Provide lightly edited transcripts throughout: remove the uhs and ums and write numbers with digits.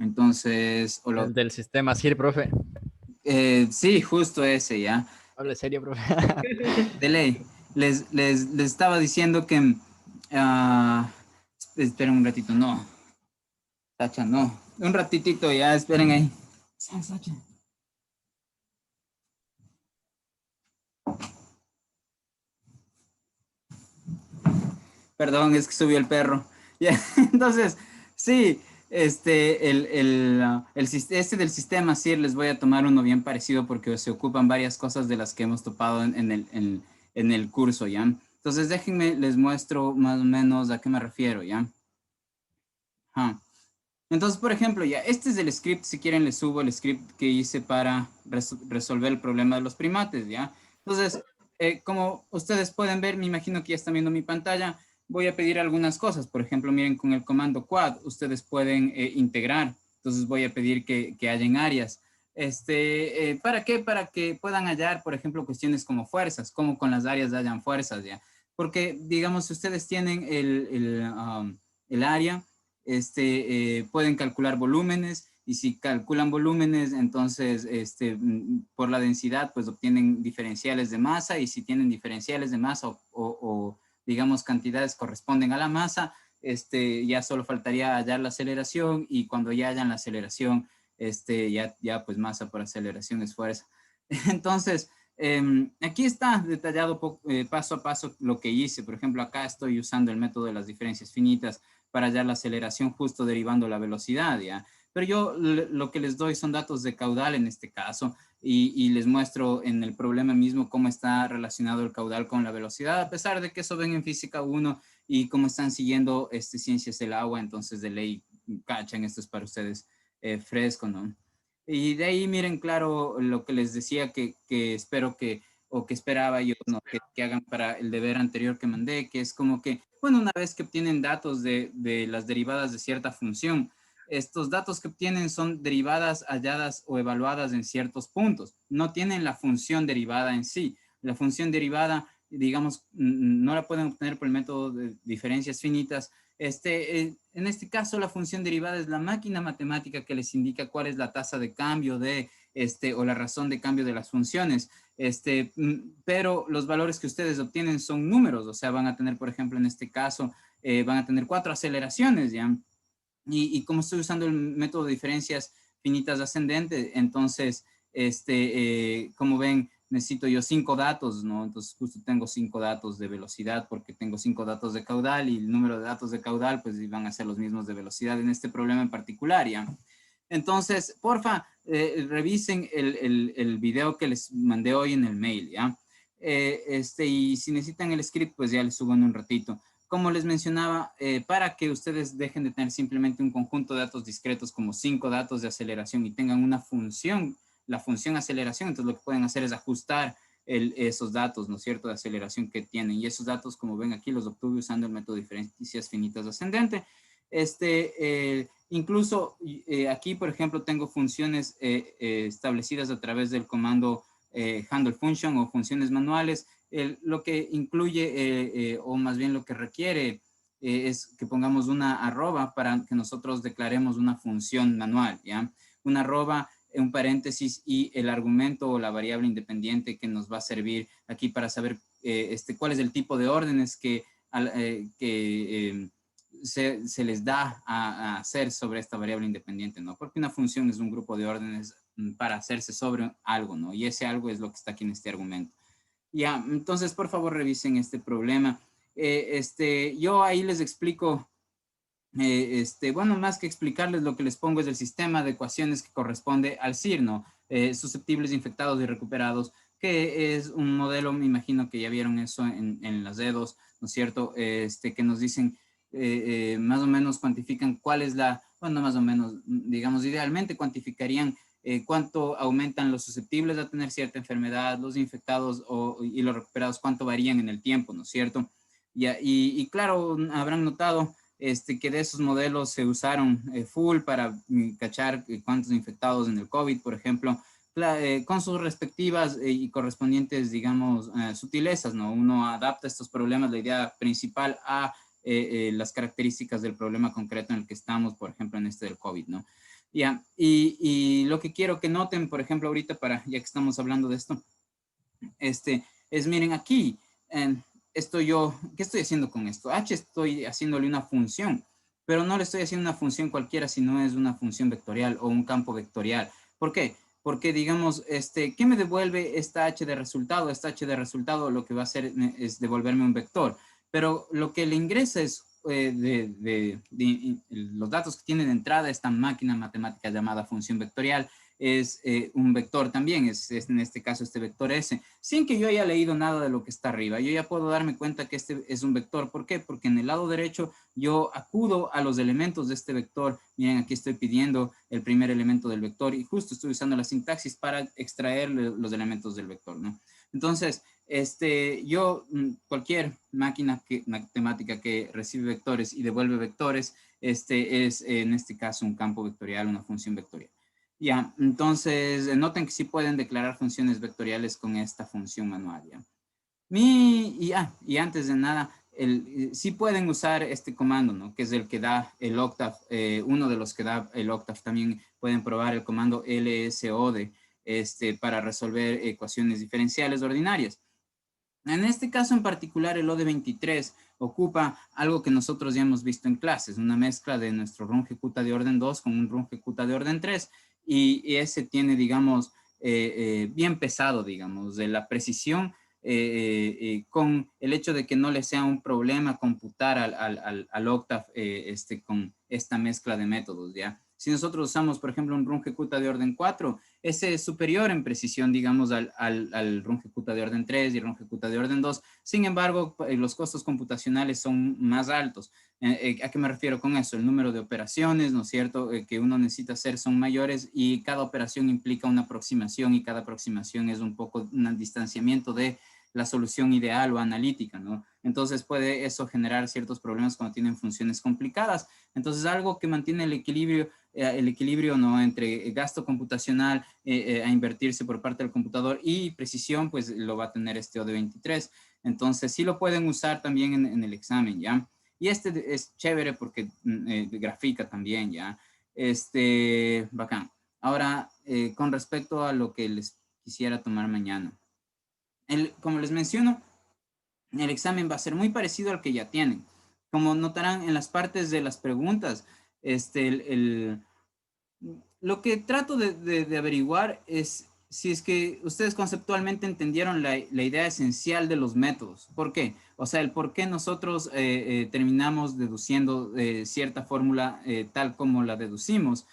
Entonces, El del sistema, sí, profe. sí, justo ese, ¿ya? Hable serio, profe. De ley. Les estaba diciendo que... ah, esperen un ratito, no. Sacha, no. Un ratitito, ya, esperen ahí. Sacha. Perdón, es que subió el perro. Ya, entonces, sí, este del sistema, sí, les voy a tomar uno bien parecido porque se ocupan varias cosas de las que hemos topado en el curso, ¿ya? Entonces, déjenme, les muestro más o menos a qué me refiero, ¿ya? Ajá. Entonces, por ejemplo, ya, este es el script, si quieren les subo el script que hice para resolver el problema de los primates, ¿ya? Entonces, como ustedes pueden ver, me imagino que ya están viendo mi pantalla, voy a pedir algunas cosas. Por ejemplo, miren, con el comando quad, ustedes pueden integrar. Entonces, voy a pedir que hayan áreas. ¿Para qué? Para que puedan hallar, por ejemplo, cuestiones como fuerzas, como con las áreas hayan fuerzas, ¿ya? Porque, digamos, si ustedes tienen el área, pueden calcular volúmenes y si calculan volúmenes, entonces por la densidad, pues obtienen diferenciales de masa y si tienen diferenciales de masa o digamos cantidades corresponden a la masa, ya solo faltaría hallar la aceleración y cuando ya hayan la aceleración, ya pues masa por aceleración es fuerza. Entonces, aquí está detallado paso a paso lo que hice. Por ejemplo, acá estoy usando el método de las diferencias finitas para hallar la aceleración justo derivando la velocidad, ¿ya? Pero yo lo que les doy son datos de caudal en este caso y les muestro en el problema mismo cómo está relacionado el caudal con la velocidad, a pesar de que eso ven en física 1 y cómo están siguiendo ciencias del agua, entonces de ley cachan, esto es para ustedes fresco, ¿no? Y de ahí miren claro lo que les decía que espero que, o que esperaba yo, ¿no? Que hagan para el deber anterior que mandé, que es como que, bueno, una vez que obtienen datos de las derivadas de cierta función, estos datos que obtienen son derivadas halladas o evaluadas en ciertos puntos, no tienen la función derivada en sí. La función derivada, digamos, no la pueden obtener por el método de diferencias finitas. En este caso, la función derivada es la máquina matemática que les indica cuál es la tasa de cambio o la razón de cambio de las funciones. Pero los valores que ustedes obtienen son números, o sea, van a tener, por ejemplo, en este caso, van a tener 4 aceleraciones, ¿ya? Y como estoy usando el método de diferencias finitas ascendente, entonces, como ven, necesito yo 5 datos, ¿no? Entonces justo tengo 5 datos de velocidad porque tengo 5 datos de caudal y el número de datos de caudal pues van a ser los mismos de velocidad en este problema en particular, ¿ya? Entonces, porfa, revisen el video que les mandé hoy en el mail, ¿ya? Y si necesitan el script, pues ya les subo en un ratito. Como les mencionaba, para que ustedes dejen de tener simplemente un conjunto de datos discretos como 5 datos de aceleración y tengan una función, la función aceleración, entonces lo que pueden hacer es ajustar esos datos, ¿no es cierto?, de aceleración que tienen. Y esos datos, como ven aquí, los obtuve usando el método de diferencias finitas ascendente. Incluso aquí, por ejemplo, tengo funciones establecidas a través del comando handle function o funciones manuales. Lo que incluye, o más bien lo que requiere, es que pongamos una arroba para que nosotros declaremos una función manual, ¿ya? Una arroba, un paréntesis y el argumento o la variable independiente que nos va a servir aquí para saber cuál es el tipo de órdenes que se les da a hacer sobre esta variable independiente, ¿no? Porque una función es un grupo de órdenes para hacerse sobre algo, ¿no? Y ese algo es lo que está aquí en este argumento. Ya, entonces por favor revisen este problema. Yo ahí les explico, bueno, más que explicarles lo que les pongo es el sistema de ecuaciones que corresponde al CIR, ¿no? Susceptibles, infectados y recuperados, que es un modelo, me imagino que ya vieron eso en las dedos, ¿no es cierto? Que nos dicen, más o menos cuantifican cuál es bueno, más o menos, digamos, idealmente cuantificarían cuánto aumentan los susceptibles a tener cierta enfermedad, los infectados y los recuperados, cuánto varían en el tiempo, ¿no es cierto? Y claro, habrán notado que de esos modelos se usaron full para cachar cuántos infectados en el COVID, por ejemplo, con sus respectivas y correspondientes, digamos, sutilezas, ¿no? Uno adapta estos problemas, la idea principal a las características del problema concreto en el que estamos, por ejemplo, en este del COVID, ¿no? Ya, y lo que quiero que noten, por ejemplo, ahorita ya que estamos hablando de esto, es miren aquí, ¿qué estoy haciendo con esto? H estoy haciéndole una función, pero no le estoy haciendo una función cualquiera, sino es una función vectorial o un campo vectorial. ¿Por qué? Porque digamos, ¿qué me devuelve esta H de resultado? Esta H de resultado lo que va a hacer es devolverme un vector, pero lo que le ingresa es los datos que tiene de entrada esta máquina matemática llamada función vectorial, es un vector también, es en este caso este vector S, sin que yo haya leído nada de lo que está arriba. Yo ya puedo darme cuenta que este es un vector. ¿Por qué? Porque en el lado derecho yo acudo a los elementos de este vector. Miren, aquí estoy pidiendo el primer elemento del vector y justo estoy usando la sintaxis para extraer los elementos del vector, ¿no? Entonces, cualquier máquina matemática que recibe vectores y devuelve vectores, es en este caso un campo vectorial, una función vectorial. Ya, entonces noten que sí pueden declarar funciones vectoriales con esta función manual, ¿ya? Y antes de nada, sí pueden usar este comando, ¿no? Que es el que da el octave, uno de los que da el octave. También pueden probar el comando LSOD para resolver ecuaciones diferenciales ordinarias. En este caso en particular, el OD23 ocupa algo que nosotros ya hemos visto en clases, una mezcla de nuestro RUN-Ejecuta de orden 2 con un RUN-Ejecuta de orden 3, y ese tiene, digamos, bien pesado, digamos, de la precisión, con el hecho de que no le sea un problema computar al octave con esta mezcla de métodos, ¿ya? Si nosotros usamos, por ejemplo, un RUN-Ejecuta de orden 4, ese es superior en precisión, digamos, al RUN-Ejecuta de orden 3 y RUN-Ejecuta de orden 2. Sin embargo, los costos computacionales son más altos. ¿A qué me refiero con eso? El número de operaciones, ¿no es cierto?, que uno necesita hacer son mayores, y cada operación implica una aproximación, y cada aproximación es un poco un distanciamiento de la solución ideal o analítica, ¿no? Entonces puede eso generar ciertos problemas cuando tienen funciones complicadas. Entonces, algo que mantiene el equilibrio, ¿no?, entre gasto computacional a invertirse por parte del computador y precisión, pues lo va a tener este OD23. Entonces, sí lo pueden usar también en el examen, ¿ya? Y es chévere porque grafica también, ¿ya? Bacán. Ahora, con respecto a lo que les quisiera tomar mañana. Como les menciono, el examen va a ser muy parecido al que ya tienen. Como notarán en las partes de las preguntas, lo que trato de averiguar es si es que ustedes conceptualmente entendieron la idea esencial de los métodos. ¿Por qué? O sea, el por qué nosotros terminamos deduciendo cierta fórmula tal como la deducimos.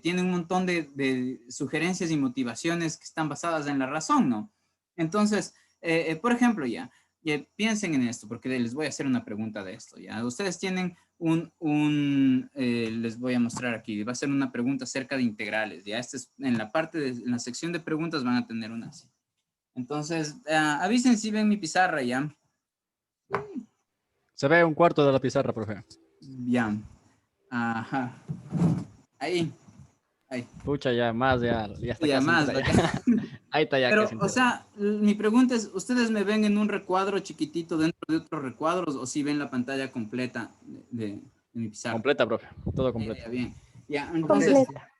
Tiene un montón de sugerencias y motivaciones que están basadas en la razón, ¿no? Entonces, por ejemplo, piensen en esto, porque les voy a hacer una pregunta de esto, ¿ya? Ustedes tienen les voy a mostrar aquí, va a ser una pregunta acerca de integrales, ¿ya? En en la sección de preguntas van a tener una así. Entonces, avisen si ven mi pizarra, ¿ya? Se ve un cuarto de la pizarra, profe. Ya. Ajá. Ahí. Pucha, ya está Ya casi más, entera. Ahí está ya Pero, casi o entera. sea, mi pregunta es, ¿ustedes me ven en un recuadro chiquitito dentro de otros recuadros, o si ven la pantalla completa de mi pizarra? Completa, profe. Todo Ya, completo. bien. Ya, entonces, Completa.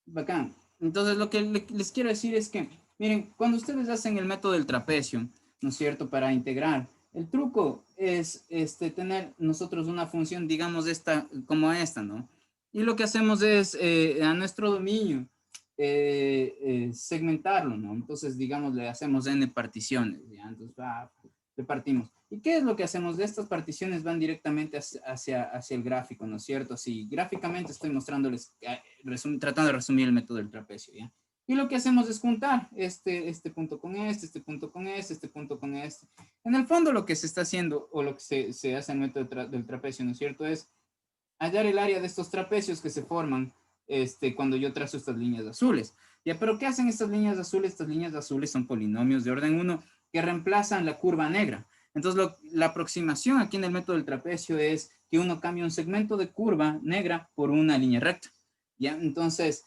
bacán. Entonces, lo que les quiero decir es que, miren, cuando ustedes hacen el método del trapecio, ¿no es cierto?, para integrar, el truco es tener nosotros una función, digamos, como esta, ¿no? Y lo que hacemos es, a nuestro dominio, segmentarlo, ¿no? Entonces, digamos, le hacemos n particiones, ¿ya? Entonces, le partimos. ¿Y qué es lo que hacemos? De estas particiones van directamente hacia el gráfico, ¿no es cierto? Así, gráficamente estoy mostrándoles, tratando de resumir el método del trapecio, ¿ya? Y lo que hacemos es juntar este punto con este punto con este punto con este. En el fondo, lo que se está haciendo, o lo que se hace en el método del trapecio, ¿no es cierto?, es hallar el área de estos trapecios que se forman cuando yo trazo estas líneas azules. ¿Ya? Pero ¿qué hacen estas líneas azules? Estas líneas azules son polinomios de orden 1 que reemplazan la curva negra. Entonces, la aproximación aquí en el método del trapecio es que uno cambia un segmento de curva negra por una línea recta. ¿Ya? Entonces,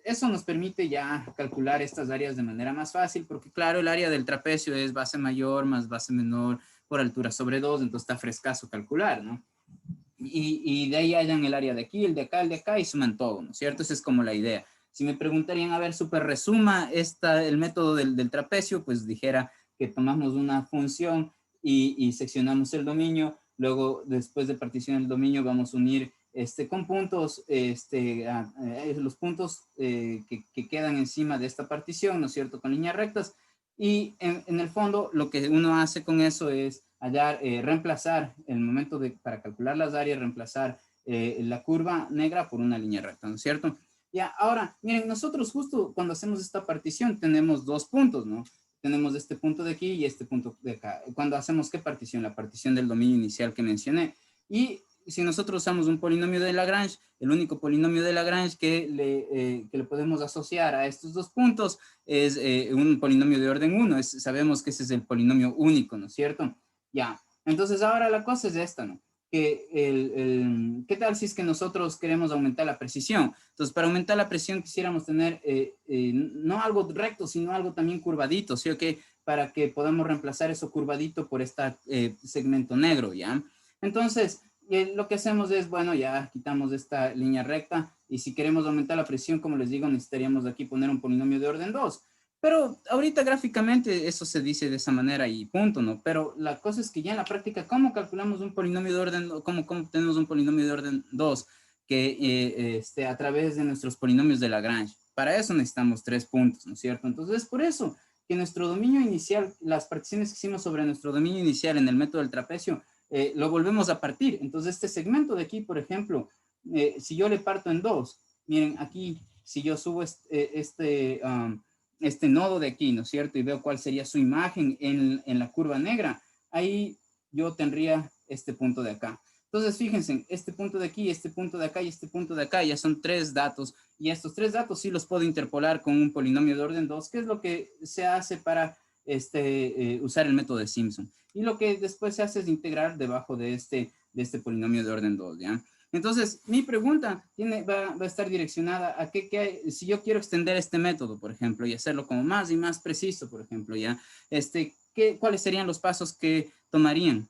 eso nos permite ya calcular estas áreas de manera más fácil, porque claro, el área del trapecio es base mayor más base menor por altura sobre 2, entonces está frescaso calcular, ¿no? y de ahí hallan el área de aquí, el de acá y suman todo, ¿no es cierto? Esa es como la idea. Si me preguntarían, a ver, súper resuma el método del trapecio, pues dijera que tomamos una función y seccionamos el dominio, luego después de particionar el dominio vamos a unir con puntos, los puntos que quedan encima de esta partición, ¿no es cierto?, con líneas rectas, y en el fondo lo que uno hace con eso es hallar, reemplazar el momento para calcular las áreas, reemplazar la curva negra por una línea recta, ¿no es cierto? Ya, ahora, miren, nosotros justo cuando hacemos esta partición tenemos dos puntos, ¿no? Tenemos este punto de aquí y este punto de acá. Cuando hacemos, ¿qué partición? La partición del dominio inicial que mencioné. Y si nosotros usamos un polinomio de Lagrange, el único polinomio de Lagrange que le podemos asociar a estos dos puntos es un polinomio de orden 1. Sabemos que ese es el polinomio único, ¿no es cierto? Ya, entonces ahora la cosa es esta, ¿no? ¿Qué tal si es que nosotros queremos aumentar la precisión? Entonces, para aumentar la precisión quisiéramos tener no algo recto, sino algo también curvadito, ¿sí o qué? Para que podamos reemplazar eso curvadito por este segmento negro, ¿ya? Entonces, lo que hacemos es, bueno, ya quitamos esta línea recta y si queremos aumentar la presión, como les digo, necesitaríamos aquí poner un polinomio de orden 2. Pero ahorita gráficamente eso se dice de esa manera y punto, ¿no? Pero la cosa es que ya en la práctica, ¿cómo calculamos un polinomio de orden, cómo tenemos un polinomio de orden 2 que a través de nuestros polinomios de Lagrange? Para eso necesitamos 3 puntos, ¿no es cierto? Entonces, por eso que nuestro dominio inicial, las particiones que hicimos sobre nuestro dominio inicial en el método del trapecio, lo volvemos a partir. Entonces, este segmento de aquí, por ejemplo, si yo le parto en 2, miren, aquí, si yo subo este nodo de aquí, ¿no es cierto? Y veo cuál sería su imagen en la curva negra, ahí yo tendría este punto de acá. Entonces, fíjense, este punto de aquí, este punto de acá y este punto de acá ya son 3 datos. Y estos 3 datos sí los puedo interpolar con un polinomio de orden 2, que es lo que se hace para usar el método de Simpson. Y lo que después se hace es integrar debajo de este polinomio de orden 2, ¿ya? Entonces, mi pregunta va a estar direccionada a si yo quiero extender este método, por ejemplo, y hacerlo como más y más preciso, por ejemplo, ¿ya? ¿Cuáles serían los pasos que tomarían?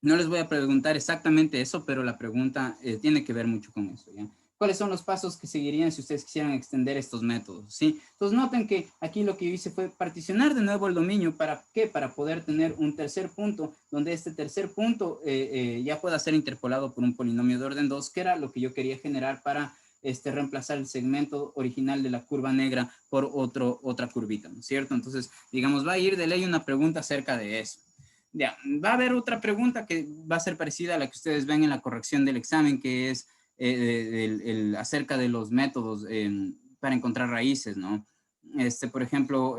No les voy a preguntar exactamente eso, pero la pregunta tiene que ver mucho con eso, ¿ya? ¿Cuáles son los pasos que seguirían si ustedes quisieran extender estos métodos? ¿Sí? Entonces noten que aquí lo que yo hice fue particionar de nuevo el dominio. ¿Para qué? Para poder tener un tercer punto, donde este tercer punto ya pueda ser interpolado por un polinomio de orden 2, que era lo que yo quería generar para reemplazar el segmento original de la curva negra por otra curvita, ¿no es cierto? Entonces, digamos, va a ir de ley una pregunta acerca de eso. Ya, va a haber otra pregunta que va a ser parecida a la que ustedes ven en la corrección del examen, que es acerca de los métodos para encontrar raíces, ¿no? Por ejemplo,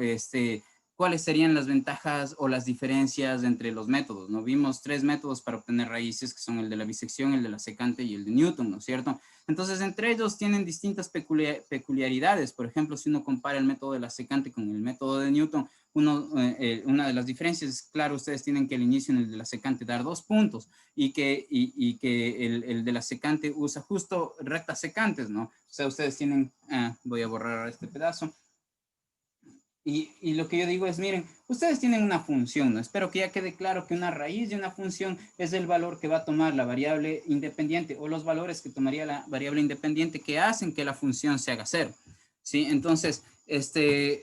¿cuáles serían las ventajas o las diferencias entre los métodos? ¿No? Vimos 3 métodos para obtener raíces, que son el de la bisección, el de la secante y el de Newton, ¿no es cierto? Entonces, entre ellos tienen distintas peculiaridades. Por ejemplo, si uno compara el método de la secante con el método de Newton, una de las diferencias es, claro, ustedes tienen que al inicio en el de la secante dar 2 puntos y que el de la secante usa justo rectas secantes, ¿no? O sea, ustedes tienen, voy a borrar este pedazo. Y lo que yo digo es, miren, ustedes tienen una función, ¿no? Espero que ya quede claro que una raíz de una función es el valor que va a tomar la variable independiente o los valores que tomaría la variable independiente que hacen que la función se haga cero, ¿sí? Entonces,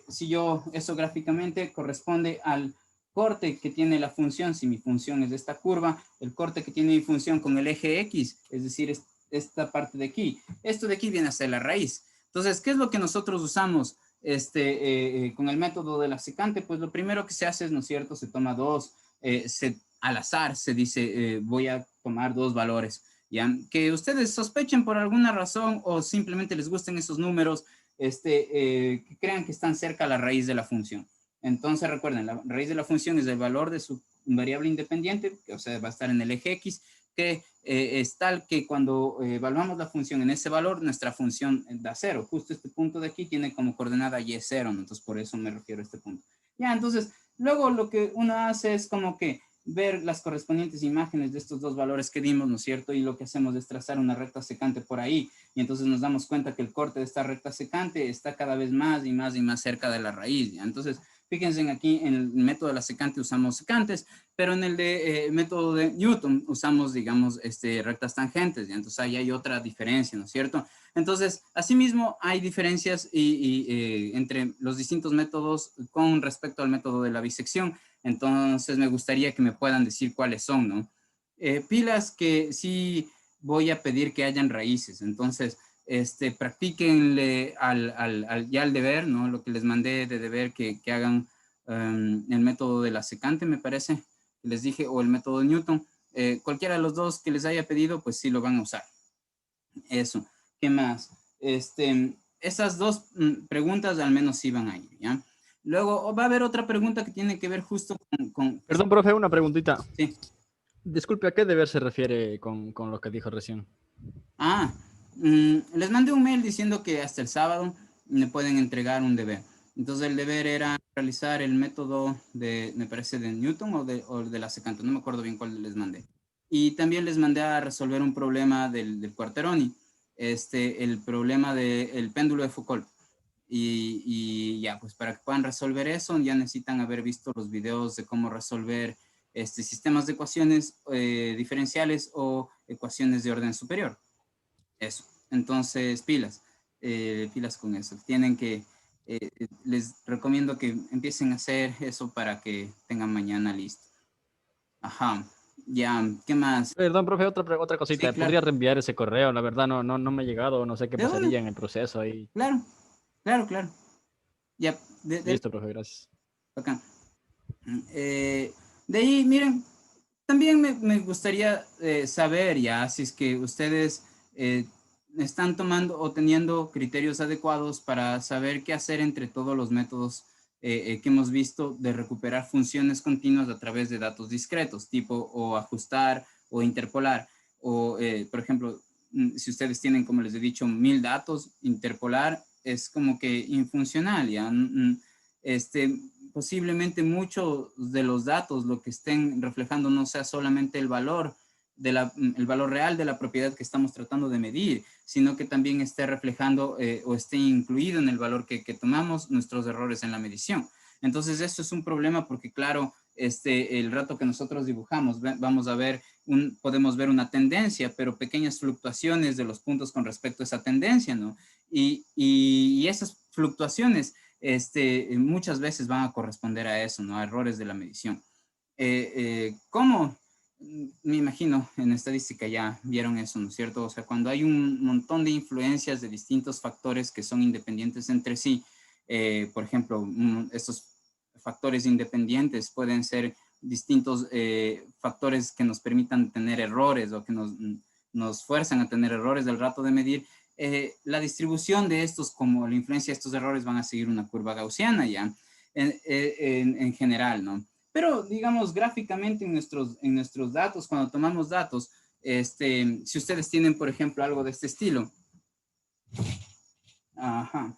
si yo, eso gráficamente corresponde al corte que tiene la función, si mi función es esta curva, el corte que tiene mi función con el eje X, es decir, esta parte de aquí. Esto de aquí viene a ser la raíz. Entonces, ¿qué es lo que nosotros usamos con el método de la secante? Pues lo primero que se hace es, ¿no es cierto?, se toma al azar se dice, voy a tomar 2 valores, ¿ya? Que ustedes sospechen por alguna razón o simplemente les gusten esos números, que crean que están cerca a la raíz de la función. Entonces recuerden, la raíz de la función es el valor de su variable independiente, que o sea, va a estar en el eje X, que es tal que cuando evaluamos la función en ese valor, nuestra función da 0. Justo este punto de aquí tiene como coordenada y0, ¿no? Entonces por eso me refiero a este punto. Ya, entonces, luego lo que uno hace es como que ver las correspondientes imágenes de estos 2 valores que dimos, ¿no es cierto? Y lo que hacemos es trazar una recta secante por ahí. Y entonces nos damos cuenta que el corte de esta recta secante está cada vez más y más y más cerca de la raíz, ¿ya? Entonces, Fíjense aquí en el método de la secante usamos secantes, pero en el de método de Newton usamos, digamos, rectas tangentes, ¿ya? Entonces ahí hay otra diferencia, ¿no es cierto? Entonces, asimismo, hay diferencias entre los distintos métodos con respecto al método de la bisección. Entonces, me gustaría que me puedan decir cuáles son, ¿no? Pilas que sí voy a pedir que hayan raíces. Entonces, practíquenle ya al deber, ¿no? Lo que les mandé de deber que hagan el método de la secante, me parece, que les dije, o el método de Newton. Cualquiera de los dos que les haya pedido, pues sí lo van a usar. Eso. ¿Qué más? Esas dos preguntas al menos sí van a ir, ¿ya? Luego va a haber otra pregunta que tiene que ver justo con Perdón, profe, una preguntita. sí. Disculpe, ¿a qué deber se refiere con lo que dijo recién? Les mandé un mail diciendo que hasta el sábado me pueden entregar un deber. Entonces el deber era realizar el método de, me parece, de Newton o de la secante, no me acuerdo bien cuál les mandé. Y también les mandé a resolver un problema del Quateroni, el problema del péndulo de Foucault. Y ya, pues para que puedan resolver eso, ya necesitan haber visto los videos de cómo resolver sistemas de ecuaciones diferenciales o ecuaciones de orden superior. Eso. Entonces, pilas con eso. Tienen que, les recomiendo que empiecen a hacer eso para que tengan mañana listo. Ajá. Ya, ¿qué más? Perdón, profe, otra Sí, cosita. claro. ¿Podría reenviar ese correo? La verdad no me ha llegado, no sé qué De una. pasaría en el proceso ahí. Claro, claro, claro. Ya, Listo, profe, gracias. acá. De ahí, miren, también me gustaría saber ya si es que ustedes están tomando o teniendo criterios adecuados para saber qué hacer entre todos los métodos que hemos visto de recuperar funciones continuas a través de datos discretos, tipo o ajustar o interpolar. O, por ejemplo, si ustedes tienen, como les he dicho, 1000 datos, interpolar es como que infuncional, ¿ya? Posiblemente muchos de los datos lo que estén reflejando no sea solamente el valor el valor real de la propiedad que estamos tratando de medir, sino que también esté reflejando o esté incluido en el valor que tomamos nuestros errores en la medición. Entonces, esto es un problema porque, claro, el rato que nosotros dibujamos, vamos a ver, podemos ver una tendencia, pero pequeñas fluctuaciones de los puntos con respecto a esa tendencia, ¿no? Y esas fluctuaciones muchas veces van a corresponder a eso, ¿no? A errores de la medición. ¿Cómo? Me imagino en estadística ya vieron eso, ¿no es cierto? O sea, cuando hay un montón de influencias de distintos factores que son independientes entre sí, por ejemplo, estos factores independientes pueden ser distintos factores que nos permitan tener errores o que nos fuerzan a tener errores del rato de medir. La distribución de estos, como la influencia de estos errores, van a seguir una curva gaussiana ya, en general, ¿no? Pero, digamos, gráficamente en nuestros datos, cuando tomamos datos, si ustedes tienen, por ejemplo, algo de este estilo, ajá,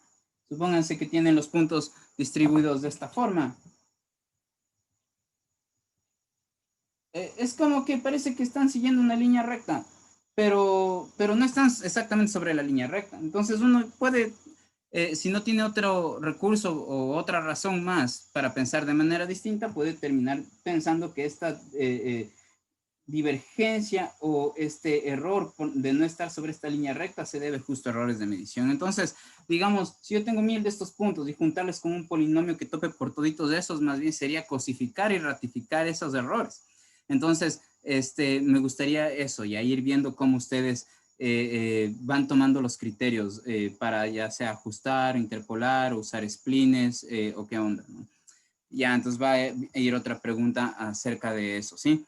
supónganse que tienen los puntos distribuidos de esta forma. Es como que parece que están siguiendo una línea recta, pero no están exactamente sobre la línea recta. Entonces uno puede, si no tiene otro recurso o otra razón más para pensar de manera distinta, puede terminar pensando que esta divergencia o este error de no estar sobre esta línea recta se debe justo a errores de medición. Entonces, digamos, si yo tengo 1000 de estos puntos y juntarles con un polinomio que tope por toditos de esos, más bien sería cosificar y ratificar esos errores. Entonces, me gustaría eso, ya ir viendo cómo ustedes van tomando los criterios para ya sea ajustar, interpolar, usar splines o qué onda, ¿no? Ya, entonces va a ir otra pregunta acerca de eso, ¿sí?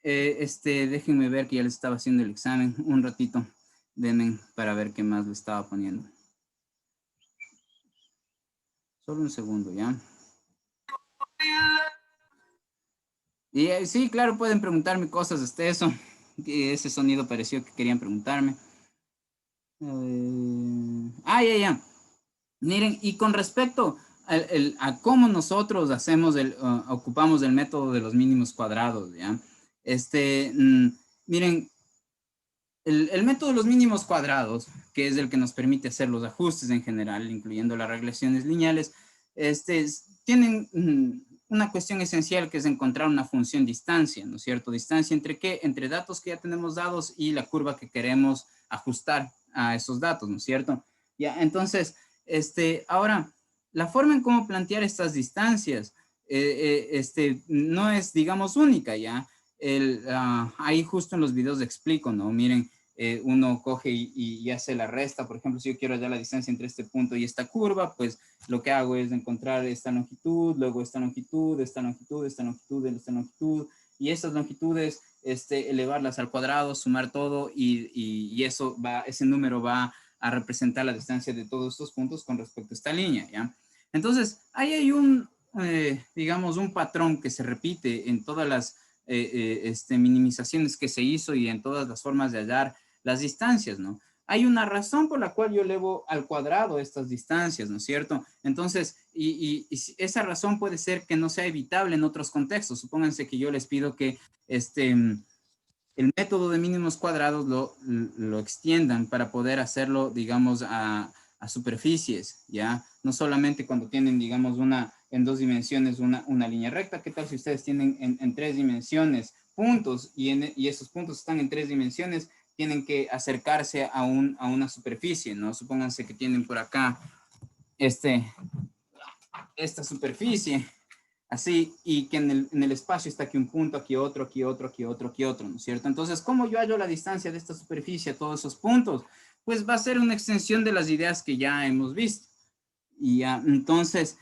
Déjenme ver que ya les estaba haciendo el examen un ratito. Denme para ver qué más le estaba poniendo. Solo un segundo, ¿ya? Y sí, claro, pueden preguntarme cosas de eso. Ese sonido pareció que querían preguntarme. Ya, ya. Miren, y con respecto a cómo nosotros hacemos ocupamos el método de los mínimos cuadrados, ¿ya? Miren, el método de los mínimos cuadrados, que es el que nos permite hacer los ajustes en general, incluyendo las regresiones lineales, tienen una cuestión esencial que es encontrar una función distancia, ¿no es cierto? Distancia entre qué? Entre datos que ya tenemos dados y la curva que queremos ajustar a esos datos, ¿no es cierto? Ya, entonces, ahora, la forma en cómo plantear estas distancias no es, digamos, única, ¿ya? Ahí justo en los videos explico, ¿no? Miren, uno coge y hace la resta. Por ejemplo, si yo quiero hallar la distancia entre este punto y esta curva, pues lo que hago es encontrar esta longitud, luego esta longitud, esta longitud, esta longitud, esta longitud, y estas longitudes, elevarlas al cuadrado, sumar todo, y eso va, ese número va a representar la distancia de todos estos puntos con respecto a esta línea, ¿ya? Entonces, ahí hay digamos, un patrón que se repite en todas las minimizaciones que se hizo y en todas las formas de hallar las distancias, ¿no? Hay una razón por la cual yo elevo al cuadrado estas distancias, ¿no es cierto? Entonces, y esa razón puede ser que no sea evitable en otros contextos. Supónganse que yo les pido que el método de mínimos cuadrados lo extiendan para poder hacerlo, digamos, a superficies, ¿ya? No solamente cuando tienen, digamos, en 2 dimensiones una línea recta. ¿Qué tal si ustedes tienen en 3 dimensiones puntos y esos puntos están en 3 dimensiones? Tienen que acercarse a una superficie, ¿no? Supónganse que tienen por acá esta superficie, así, y que en el espacio está aquí un punto, aquí otro, aquí otro, aquí otro, aquí otro, ¿no es cierto? Entonces, ¿cómo yo hallo la distancia de esta superficie a todos esos puntos? Pues va a ser una extensión de las ideas que ya hemos visto. Y ya, entonces,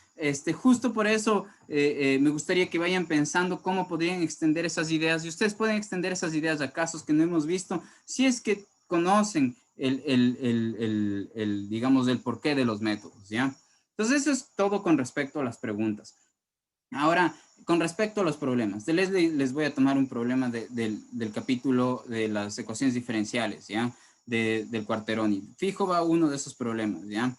justo por eso me gustaría que vayan pensando cómo podrían extender esas ideas. Y ustedes pueden extender esas ideas a casos que no hemos visto, si es que conocen digamos, el porqué de los métodos, ¿ya? Entonces, eso es todo con respecto a las preguntas. Ahora, con respecto a los problemas, les voy a tomar un problema del capítulo de las ecuaciones diferenciales, ¿ya? Del Quaternion. Fijo va uno de esos problemas, ¿ya?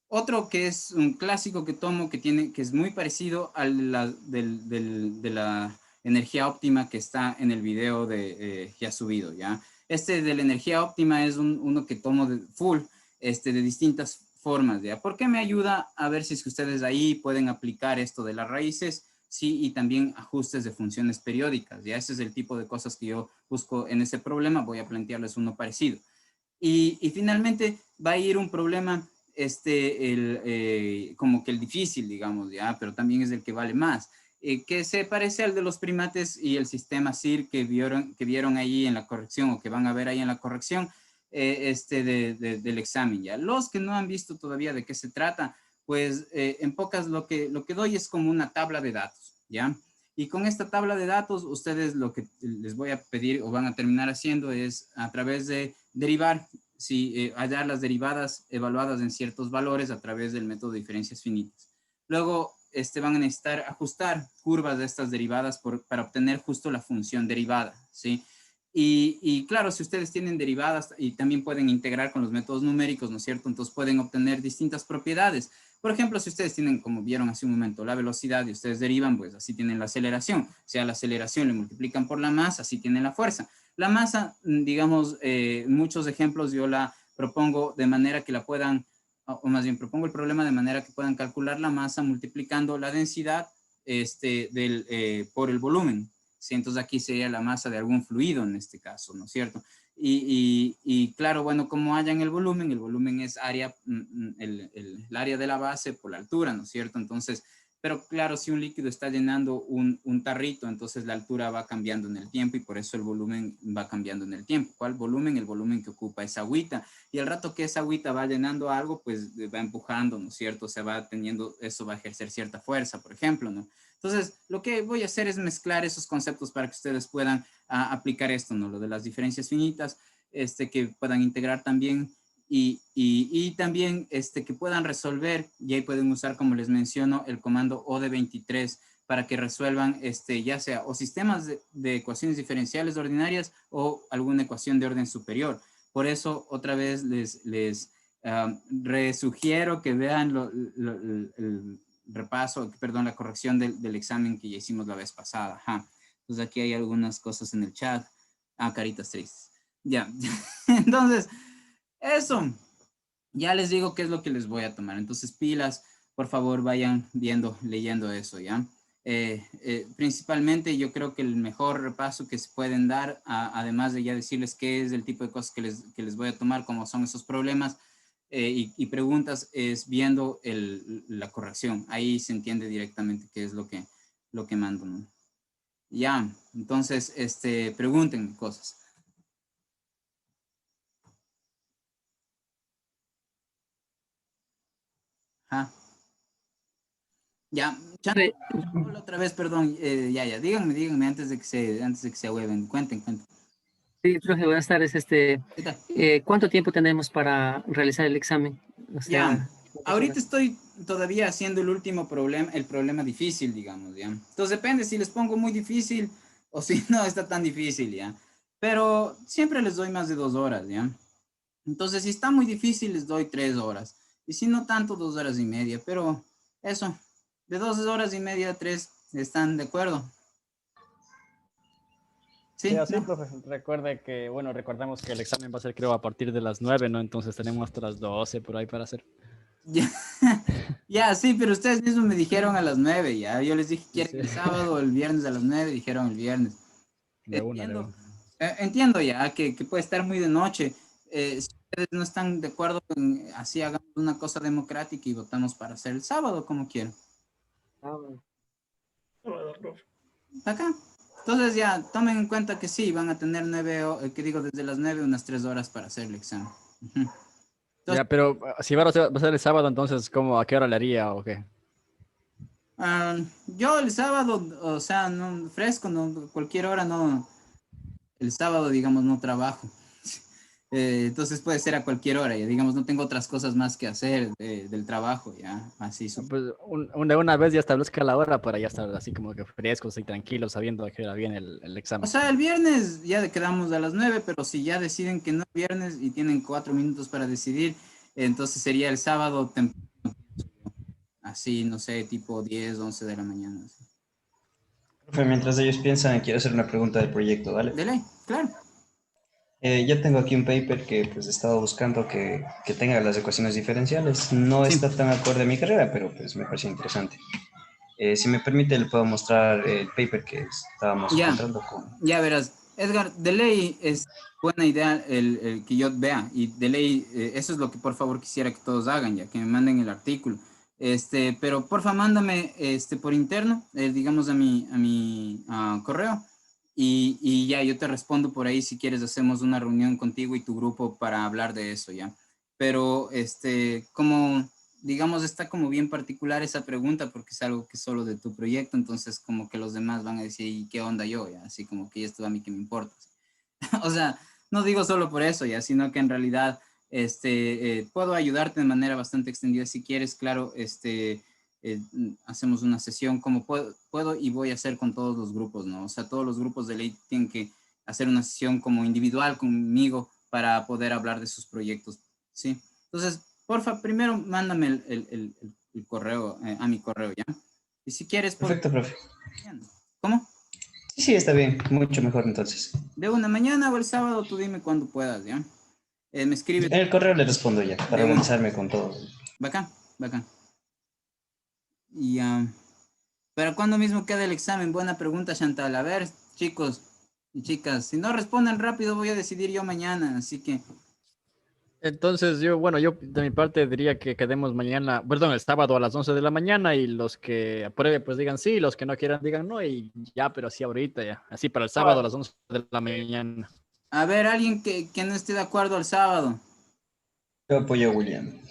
Otro que es un clásico que tomo, que es muy parecido a de la energía óptima que está en el video que ha subido, ¿ya? De la energía óptima es uno que tomo de full, de distintas formas, ¿ya? Porque me ayuda a ver si es que ustedes ahí pueden aplicar esto de las raíces, sí, y también ajustes de funciones periódicas, ¿ya? Ese es el tipo de cosas que yo busco en ese problema. Voy a plantearles uno parecido. Y finalmente va a ir un problema, como que el difícil, digamos, ya, pero también es el que vale más, que se parece al de los primates y el sistema SIR que vieron ahí en la corrección, o que van a ver ahí en la corrección, del examen, ya. Los que no han visto todavía de qué se trata, pues en pocas lo que doy es como una tabla de datos, ¿ya? Y con esta tabla de datos, ustedes lo que les voy a pedir o van a terminar haciendo es a través de derivar, hallar las derivadas evaluadas en ciertos valores a través del método de diferencias finitas. Luego, van a necesitar ajustar curvas de estas derivadas para obtener justo la función derivada, ¿sí? Y claro, si ustedes tienen derivadas y también pueden integrar con los métodos numéricos, ¿no es cierto? Entonces pueden obtener distintas propiedades. Por ejemplo, si ustedes tienen, como vieron hace un momento, la velocidad y ustedes derivan, pues así tienen la aceleración. O sea, la aceleración le multiplican por la masa, así tienen la fuerza. La masa, digamos, muchos ejemplos yo la propongo de manera que la puedan, o más bien propongo el problema de manera que puedan calcular la masa multiplicando la densidad por el volumen. ¿Sí? Entonces aquí sería la masa de algún fluido en este caso, ¿no es cierto? Y claro, bueno, como hayan el volumen es área, el área de la base por la altura, ¿no es cierto? Entonces, pero claro, si un líquido está llenando un tarrito, entonces la altura va cambiando en el tiempo y por eso el volumen va cambiando en el tiempo. ¿Cuál volumen? El volumen que ocupa esa agüita. Y al rato que esa agüita va llenando algo, pues va empujando, ¿no es cierto? Se va teniendo, eso va a ejercer cierta fuerza, por ejemplo, ¿no? Entonces, lo que voy a hacer es mezclar esos conceptos para que ustedes puedan aplicar esto, ¿no? Lo de las diferencias finitas, que puedan integrar también y también que puedan resolver, y ahí pueden usar, como les menciono, el comando OD23 para que resuelvan ya sea o sistemas de ecuaciones diferenciales ordinarias o alguna ecuación de orden superior. Por eso, otra vez les resugiero que vean el repaso, perdón, la corrección del examen que ya hicimos la vez pasada. Ajá. Entonces aquí hay algunas cosas en el chat. Caritas tristes. Ya. Entonces, eso. Ya les digo qué es lo que les voy a tomar. Entonces, pilas. por favor vayan viendo, leyendo eso, ¿ya? Principalmente yo creo que el mejor repaso que se pueden dar, además de ya decirles qué es el tipo de cosas que les voy a tomar, cómo son esos problemas y preguntas, es viendo la corrección. Ahí se entiende directamente qué es lo que mando, ¿no? Ya, entonces, pregunten cosas. Ajá. Ya, Chano, hola otra vez, perdón, ya, díganme antes de que se hueven, cuenten. Sí, profe, buenas tardes. ¿Qué tal? ¿Cuánto tiempo tenemos para realizar el examen? O Ya, sea, ¿cuántas ahorita horas? estoy todavía haciendo el último problema, el problema difícil, digamos, ¿ya? Entonces depende si les pongo muy difícil o si no está tan difícil, ¿ya? Pero siempre les doy más de 2 horas, ¿ya? Entonces si está muy difícil les doy 3 horas. Y si no tanto, 2 horas y media, pero eso, de 2 horas y media a 3, ¿están de acuerdo? Sí, Ya, sí, ¿no? profe. Recuerde que, bueno, recordamos que el examen va a ser, creo, a partir de las 9, ¿no? Entonces tenemos hasta las 12 por ahí para hacer. Ya, ya, sí, pero ustedes mismos me dijeron a las 9, ya. Yo les dije, Sí, ¿quieren sí. el sábado o el viernes a las 9? Dijeron el viernes. De una, de Entiendo, una. entiendo ya que puede estar muy de noche. Si ustedes no están de acuerdo, así hagamos una cosa democrática y votamos para hacer el sábado, como quieran. Ah, bueno. Acá. Entonces ya, tomen en cuenta que sí, van a tener 9, que digo, desde las 9 unas 3 horas para hacer el examen. Ujú. Entonces, Ya, pero si va a ser el sábado, entonces, ¿cómo, a qué hora le haría o qué? yo el sábado, o sea, no, fresco, no, cualquier hora, no, el sábado, digamos, no trabajo. Entonces puede ser a cualquier hora, ya digamos, no tengo otras cosas más que hacer del trabajo, ya, así. Pues de una vez ya establezca la hora para ya estar así como que frescos y tranquilos, sabiendo a qué hora viene el O examen. sea, el viernes ya quedamos a las 9, pero si ya deciden que no es viernes y tienen 4 minutos para decidir, entonces sería el sábado temprano, así, no sé, tipo 10, 11 de la mañana. Así. Profe, mientras ellos piensan, quiero hacer una pregunta del proyecto, ¿vale? De ley, claro. Ya tengo aquí un paper que pues he estado buscando que tenga las ecuaciones diferenciales. No Sí, está tan acorde a mi carrera, pero pues me parece interesante. Si me permite, le puedo mostrar el paper que estábamos ya, encontrando con... ya verás. Edgar, de ley es buena idea el que yo vea y de ley eso es lo que por favor quisiera que todos hagan, ya que me manden el artículo. Pero porfa, mándame por interno, digamos a mi correo y ya yo te respondo por ahí si quieres hacemos una reunión contigo y tu grupo para hablar de eso, ya. Pero como digamos, está como bien particular esa pregunta porque es algo que es solo de tu proyecto, entonces como que los demás van a decir, ¿y qué onda yo? Ya? Así como que esto a mí que me importa. O sea, no digo solo por eso, ya, sino que en realidad puedo ayudarte de manera bastante extendida si quieres, claro, hacemos una sesión como puedo y voy a hacer con todos los grupos, ¿no? O sea, todos los grupos de ley tienen que hacer una sesión como individual conmigo para poder hablar de sus proyectos, ¿sí? Entonces, porfa, primero mándame el correo, a mi correo, ¿ya? Y si quieres, Perfecto, profe. ¿cómo? Sí, sí, está bien. Mucho mejor entonces. De una mañana o el sábado, tú dime cuando puedas, ¿ya? Me escribes En el correo le respondo ya, de para una. organizarme con todo. Bacán, bacán. Y, ¿pero cuándo mismo queda el examen? Buena pregunta, Chantal. A ver, chicos y chicas, si no responden rápido, voy a decidir yo mañana, así que... Entonces yo de mi parte diría que quedemos mañana, perdón, el sábado a las 11 de la mañana y los que aprueben pues digan sí, los que no quieran digan no y ya, pero así ahorita ya, así para el sábado a las 11 de la mañana. A ver, alguien que no esté de acuerdo el sábado. Yo apoyo a William.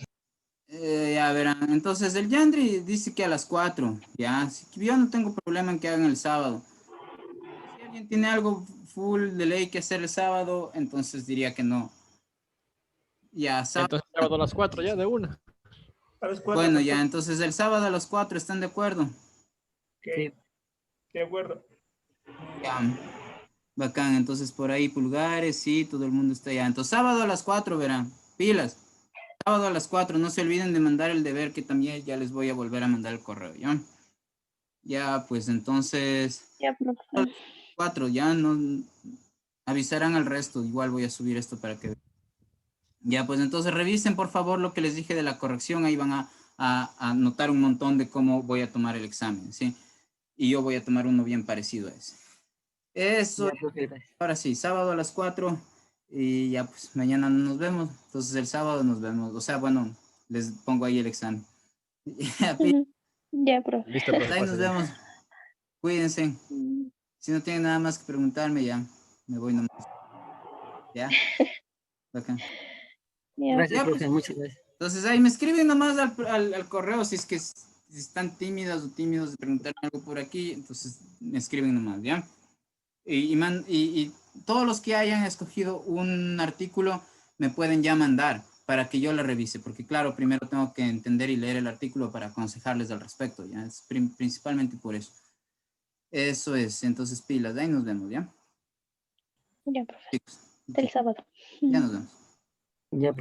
Ya verán, entonces el Yandri dice que a las 4, ya, así que yo no tengo problema en que hagan el sábado. Si alguien tiene algo full de ley que hacer el sábado, entonces diría que no. Ya, sábado. Entonces sábado a las 4 ya de una. A las 4, Bueno, ya, perfecto. entonces el sábado a las 4, ¿están de acuerdo? Sí. Ok, de acuerdo. Ya, bacán, entonces por ahí pulgares, sí, todo el mundo está ya. Entonces sábado a las 4, verán, pilas. Sábado a las 4, no se olviden de mandar el deber que también ya les voy a volver a mandar el correo, ¿ya? Ya, pues entonces, Ya, profesor. 4, ya no avisarán al resto, igual voy a subir esto para que... Ya, pues entonces revisen por favor lo que les dije de la corrección, ahí van a notar un montón de cómo voy a tomar el examen, ¿sí? Y yo voy a tomar uno bien parecido a ese. Eso, Ya, profe, gracias. ahora sí, sábado a las 4 y ya pues mañana no nos vemos. Entonces el sábado nos vemos. O sea, bueno, les pongo ahí el examen. Ya, Ujú. Ya, profe. Listo, profe, ahí nos pase bien. vemos. Cuídense. Mm, Si no tienen nada más que preguntarme, ya me voy nomás. ¿Ya? Bacán. Ya. Gracias, Ya, pues. profe, muchas gracias. Entonces ahí me escriben nomás al correo si es que si están tímidas o tímidos de preguntarme algo por aquí, entonces me escriben nomás, ¿ya? Y todos los que hayan escogido un artículo me pueden ya mandar para que yo lo revise, porque claro, primero tengo que entender y leer el artículo para aconsejarles al respecto, ¿ya? Es principalmente por eso. Eso es, entonces pilas, ahí nos vemos, ¿ya? Ya, profe. Chicos, Hasta el sábado. ya nos vemos. Ya,